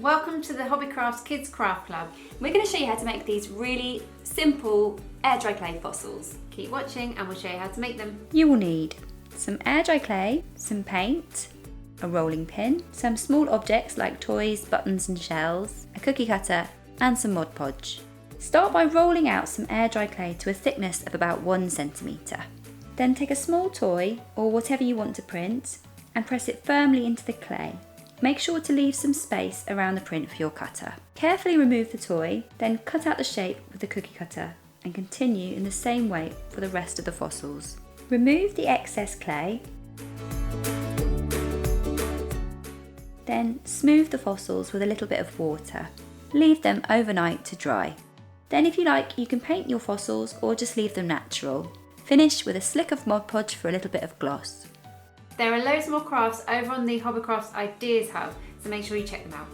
Welcome to the Hobbycraft Kids Craft Club. We're going to show you how to make these really simple air dry clay fossils. Keep watching and we'll show you how to make them. You will need some air dry clay, some paint, a rolling pin, some small objects like toys, buttons and shells, a cookie cutter and some Mod Podge. Start by rolling out some air dry clay to a thickness of about 1 centimetre. Then take a small toy or whatever you want to print and press it firmly into the clay. Make sure to leave some space around the print for your cutter. Carefully remove the toy, then cut out the shape with the cookie cutter and continue in the same way for the rest of the fossils. Remove the excess clay, then smooth the fossils with a little bit of water. Leave them overnight to dry. Then if you like, you can paint your fossils or just leave them natural. Finish with a slick of Mod Podge for a little bit of gloss. There are loads more crafts over on the Hobbycraft Ideas Hub, so make sure you check them out.